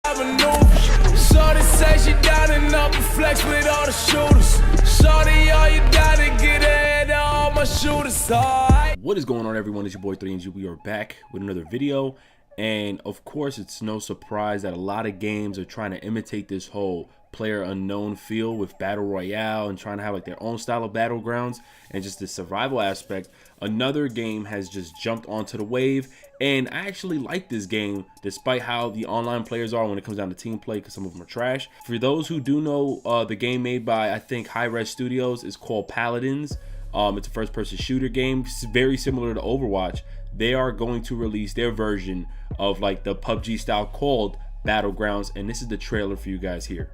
Shorty say she down and up and flex with all the shooters. Shorty, all you gotta get ahead of all my shooters. What is going on, everyone? It's your boy 3NG. We are back with another video, and of course it's no surprise that a lot of games are trying to imitate this whole player unknown feel with Battle Royale and trying to have like their own style of Battlegrounds and just the survival aspect. Another game has just jumped onto the wave, and I actually like this game despite how the online players are when it comes down to team play, because some of them are trash. For those who do know, the game made by I think Hi-Res Studios is called Paladins. It's a first-person shooter game, very similar to Overwatch. They are going to release their version of like the PUBG style called Battlegrounds, and this is the trailer for you guys here.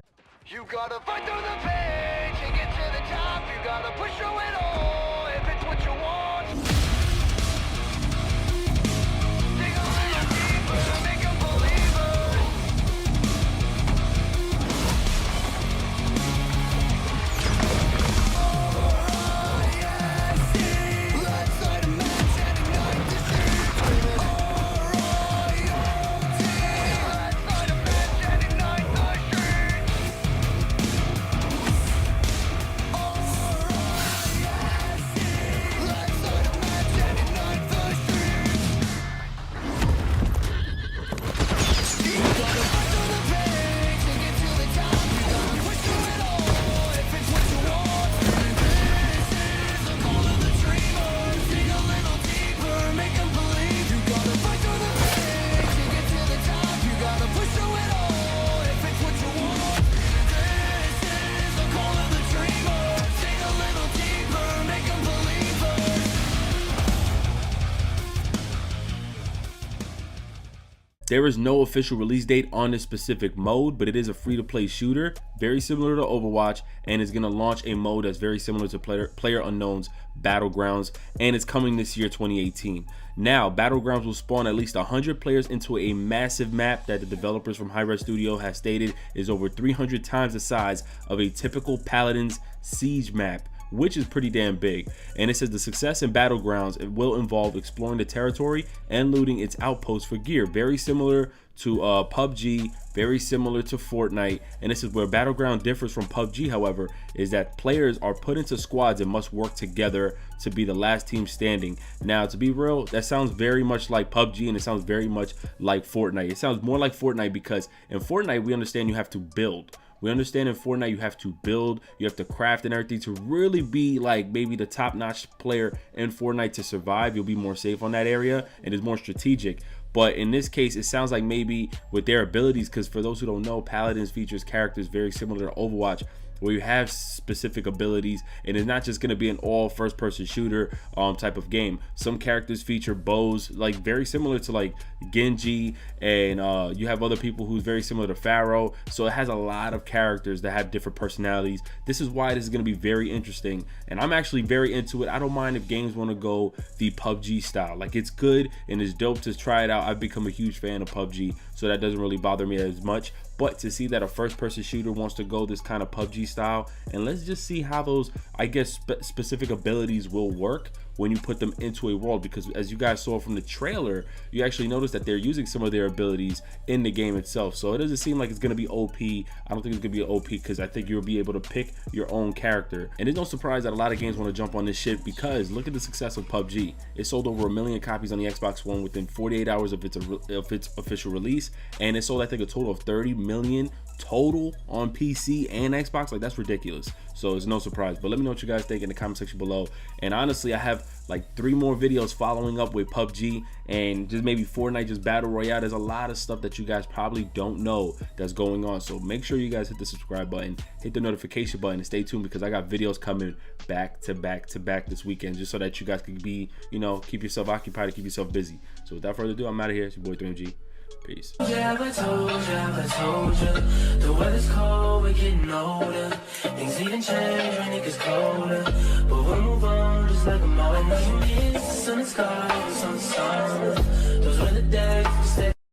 You gotta fight through the page and get to the top. You gotta push through it all if it's what you want. Dig a little deeper, make 'em believers. Alright, yeah, see. Let's light a match and ignite the streets. Alright, yeah, see. Let's light a match and ignite the streets. There is no official release date on this specific mode, but it is a free-to-play shooter, very similar to Overwatch, and is going to launch a mode that's very similar to PlayerUnknown's Battlegrounds, and it's coming this year, 2018. Now, Battlegrounds will spawn at least 100 players into a massive map that the developers from Hi-Res Studio has stated is over 300 times the size of a typical Paladins siege map, which is pretty damn big. And it says the success in Battlegrounds, it will involve exploring the territory and looting its outposts for gear, very similar to PUBG, very similar to Fortnite. And this is where Battleground differs from PUBG, however, is that players are put into squads and must work together to be the last team standing. Now, to be real, that sounds very much like PUBG, and it sounds very much like Fortnite. It sounds more like Fortnite because in Fortnite we understand you have to build. We understand in Fortnite you have to build, you have to craft and everything to really be like maybe the top-notch player in Fortnite to survive. You'll be more safe on that area and it's more strategic. But in this case, it sounds like maybe with their abilities, because for those who don't know, Paladins features characters very similar to Overwatch, where you have specific abilities, and it's not just going to be an all first-person shooter type of game. Some characters feature bows, like very similar to like Genji, and you have other people who's very similar to Pharaoh. So it has a lot of characters that have different personalities. This is why this is going to be very interesting, and I'm actually very into it. I don't mind if games want to go the PUBG style. Like, it's good and it's dope to try it out. I've become a huge fan of PUBG, so that doesn't really bother me as much. But to see that a first-person shooter wants to go this kind of PUBG style, and let's just see how those, I guess, specific abilities will work when you put them into a world, because as you guys saw from the trailer, you actually notice that they're using some of their abilities in the game itself. So it doesn't seem like it's going to be OP. I don't think it's going to be OP because I think you'll be able to pick your own character. And it's no surprise that a lot of games want to jump on this shit, because look at the success of PUBG. It sold over 1 million copies on the Xbox One within 48 hours of its official release, and it sold, I think, a total of 30 million total on PC and Xbox. Like, that's ridiculous. So it's no surprise. But let me know what you guys think in the comment section below. And honestly, I have like 3 more videos following up with PUBG and just maybe Fortnite, just Battle Royale. There's a lot of stuff that you guys probably don't know that's going on. So make sure you guys hit the subscribe button, hit the notification button, and stay tuned, because I got videos coming back to back to back this weekend, just so that you guys can be, you know, keep yourself occupied and keep yourself busy. So without further ado, I'm out of here. It's your boy 3MG. Peace. Yeah, I told you, the weather's cold, we're getting older. Things even change when it gets colder. But we'll move on just like a moment. Now you miss the sun and sky, the sun, summer. Those were the days.